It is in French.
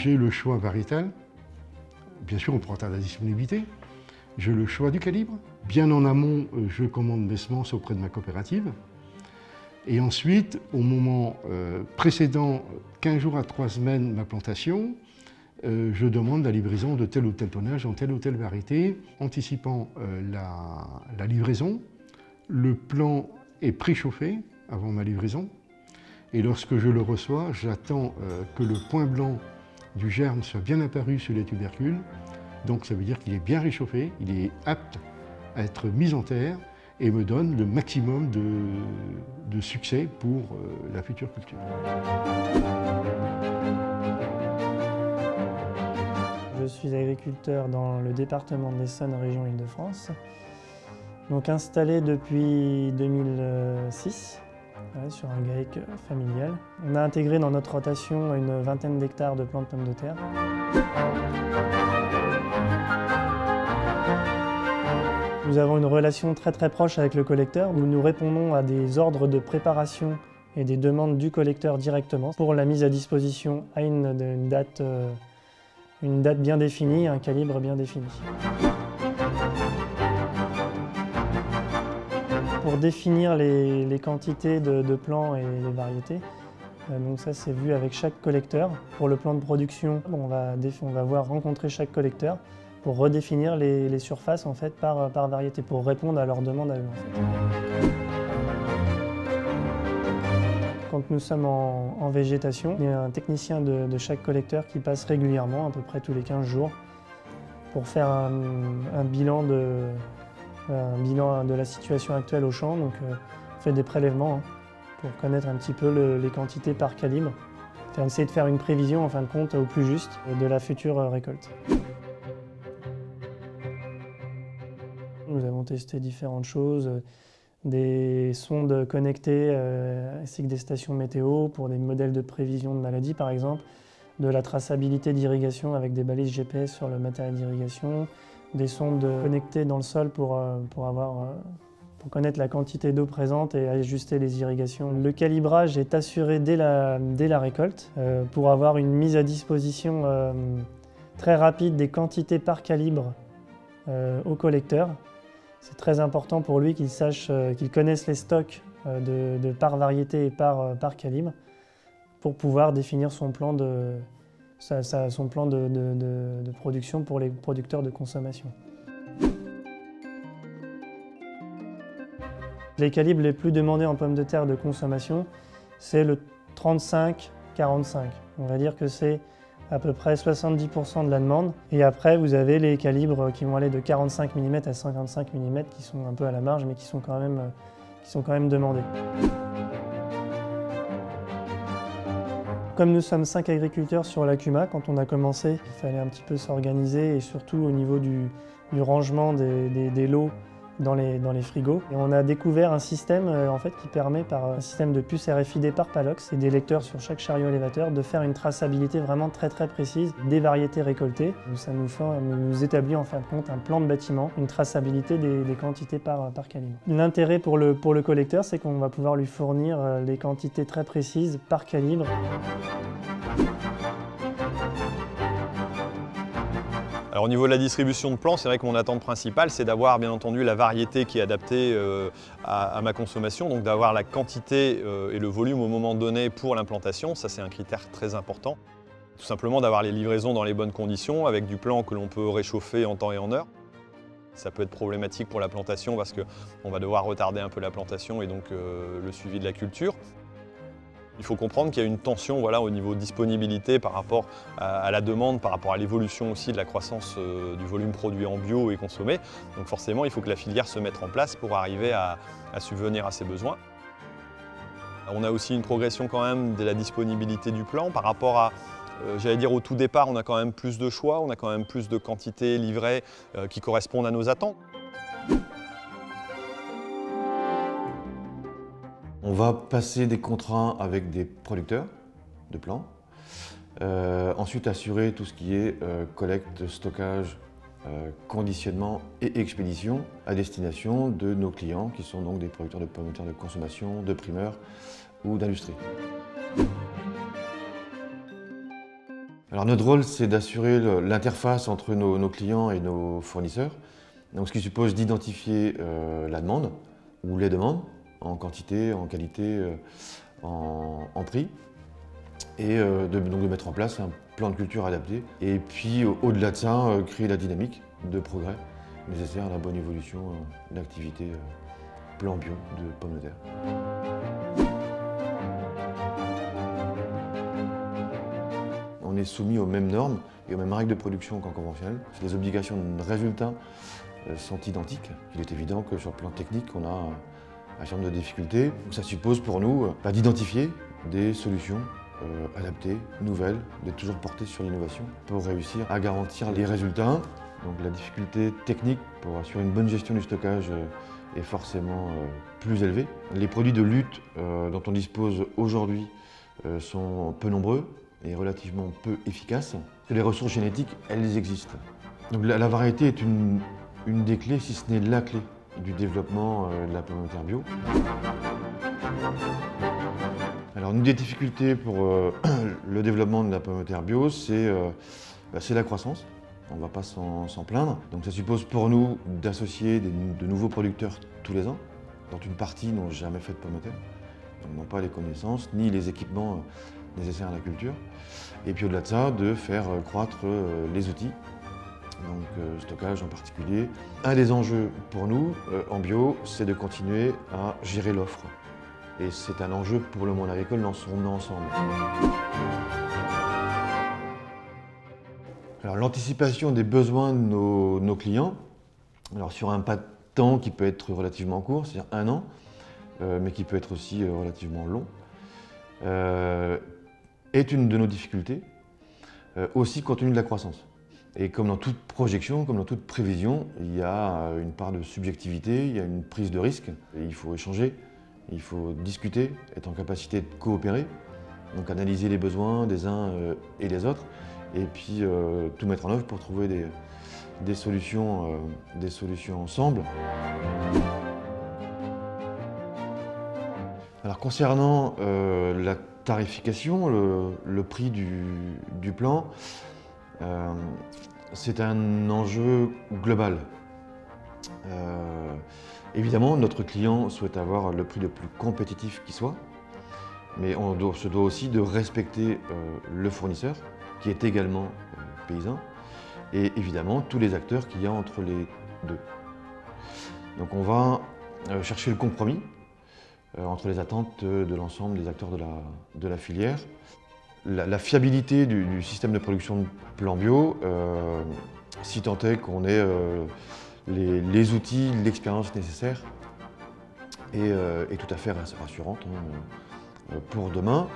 j'ai le choix variétal. Bien sûr, on prend à la disponibilité. J'ai le choix du calibre. Bien en amont, je commande mes semences auprès de ma coopérative. Et ensuite, au moment précédent, 15 jours à 3 semaines, ma plantation, je demande la livraison de tel ou tel tonnage en telle ou telle variété, anticipant la livraison. Le plant est préchauffé avant ma livraison. Et lorsque je le reçois, j'attends que le point blanc du germe soit bien apparu sur les tubercules. Donc ça veut dire qu'il est bien réchauffé, il est apte à être mis en terre et me donne le maximum de succès pour la future culture. Je suis agriculteur dans le département de l'Essonne, région Île-de-France. Donc installé depuis 2006 sur un GAEC familial. On a intégré dans notre rotation une vingtaine d'hectares de plants de pommes de terre. Nous avons une relation très proche avec le collecteur. Nous répondons à des ordres de préparation et des demandes du collecteur directement pour la mise à disposition à une date bien définie, un calibre bien défini. Pour définir les quantités de plants et les variétés, donc ça c'est vu avec chaque collecteur. Pour le plan de production, on va rencontrer chaque collecteur pour redéfinir les surfaces en fait, par variété, pour répondre à leurs demandes à eux. En fait. Quand nous sommes en végétation, il y a un technicien de chaque collecteur qui passe régulièrement, à peu près tous les 15 jours, pour faire un bilan de la situation actuelle au champ. Donc, on fait des prélèvements pour connaître un petit peu les quantités par calibre. On essaie de faire une prévision en fin de compte au plus juste de la future récolte. Nous avons testé différentes choses, des sondes connectées ainsi que des stations météo pour des modèles de prévision de maladies par exemple, de la traçabilité d'irrigation avec des balises GPS sur le matériel d'irrigation, des sondes connectées dans le sol pour connaître la quantité d'eau présente et ajuster les irrigations. Le calibrage est assuré dès la récolte pour avoir une mise à disposition très rapide des quantités par calibre au collecteur. C'est très important pour lui qu'il sache, qu'il connaisse les stocks de par variété et par calibre pour pouvoir définir son plan de production pour les producteurs de consommation. Les calibres les plus demandés en pommes de terre de consommation, c'est le 35-45. On va dire que c'est à peu près 70% de la demande. Et après, vous avez les calibres qui vont aller de 45 mm à 55 mm qui sont un peu à la marge, mais qui sont quand même demandés. Comme nous sommes 5 agriculteurs sur la CUMA, quand on a commencé, il fallait un petit peu s'organiser et surtout au niveau du rangement des lots dans les frigos. Et on a découvert un système en fait, qui permet, par un système de puces RFID par Palox et des lecteurs sur chaque chariot élévateur, de faire une traçabilité vraiment très précise des variétés récoltées. Ça nous établit en fin de compte un plan de bâtiment, une traçabilité des quantités par calibre. L'intérêt pour le collecteur, c'est qu'on va pouvoir lui fournir les quantités très précises par calibre. Alors au niveau de la distribution de plants, c'est vrai que mon attente principale, c'est d'avoir bien entendu la variété qui est adaptée à ma consommation, donc d'avoir la quantité et le volume au moment donné pour l'implantation. Ça, c'est un critère très important. Tout simplement d'avoir les livraisons dans les bonnes conditions, avec du plan que l'on peut réchauffer en temps et en heure. Ça peut être problématique pour la plantation parce qu'on va devoir retarder un peu la plantation et donc le suivi de la culture. Il faut comprendre qu'il y a une tension au niveau de disponibilité par rapport à la demande, par rapport à l'évolution aussi de la croissance du volume produit en bio et consommé. Donc forcément, il faut que la filière se mette en place pour arriver à subvenir à ses besoins. On a aussi une progression quand même de la disponibilité du plan par rapport à, j'allais dire au tout départ, on a quand même plus de choix, on a quand même plus de quantités livrées qui correspondent à nos attentes. On va passer des contrats avec des producteurs de plants, ensuite assurer tout ce qui est collecte, stockage, conditionnement et expédition à destination de nos clients qui sont donc des producteurs de pommes de terre de consommation, de primeurs ou d'industrie. Alors notre rôle, c'est d'assurer l'interface entre nos clients et nos fournisseurs, donc ce qui suppose d'identifier la demande ou les demandes en quantité, en qualité, en prix, et donc de mettre en place un plan de culture adapté. Et puis au-delà de ça, créer la dynamique de progrès nécessaire à la bonne évolution de l'activité plan bio de pommes de terre. On est soumis aux mêmes normes et aux mêmes règles de production qu'en conventionnel. Les obligations de résultat sont identiques. Il est évident que sur le plan technique, on a un certain nombre de difficultés. Donc ça suppose pour nous d'identifier des solutions adaptées, nouvelles, d'être toujours portées sur l'innovation pour réussir à garantir les résultats. Donc la difficulté technique pour assurer une bonne gestion du stockage est forcément plus élevée. Les produits de lutte dont on dispose aujourd'hui sont peu nombreux et relativement peu efficaces. Les ressources génétiques, elles existent. Donc la variété est une des clés, si ce n'est la clé, du développement de la pomme de terre bio. Alors une des difficultés pour le développement de la pomme de terre bio, c'est la croissance. On ne va pas s'en plaindre. Donc ça suppose pour nous d'associer de nouveaux producteurs tous les ans, dont une partie n'ont jamais fait de pomme de terre, donc n'ont pas les connaissances ni les équipements nécessaires à la culture. Et puis au-delà de ça, de faire croître les outils, donc stockage en particulier. Un des enjeux pour nous en bio, c'est de continuer à gérer l'offre. Et c'est un enjeu pour le monde agricole dans son ensemble. Alors l'anticipation des besoins de nos clients, alors sur un pas de temps qui peut être relativement court, c'est-à-dire 1 an, mais qui peut être aussi relativement long, est une de nos difficultés, aussi compte tenu de la croissance. Et comme dans toute projection, comme dans toute prévision, il y a une part de subjectivité, il y a une prise de risque. Et il faut échanger, il faut discuter, être en capacité de coopérer, donc analyser les besoins des uns et des autres, et puis tout mettre en œuvre pour trouver des solutions ensemble. Alors concernant la tarification, le prix du plan, c'est un enjeu global. Évidemment, notre client souhaite avoir le prix le plus compétitif qui soit, mais on se doit aussi de respecter le fournisseur, qui est également paysan, et évidemment tous les acteurs qu'il y a entre les deux. Donc on va chercher le compromis entre les attentes de l'ensemble des acteurs de la filière. La fiabilité du système de production de plan bio, si tant est qu'on ait les outils, l'expérience nécessaire, est tout à fait rassurante pour demain.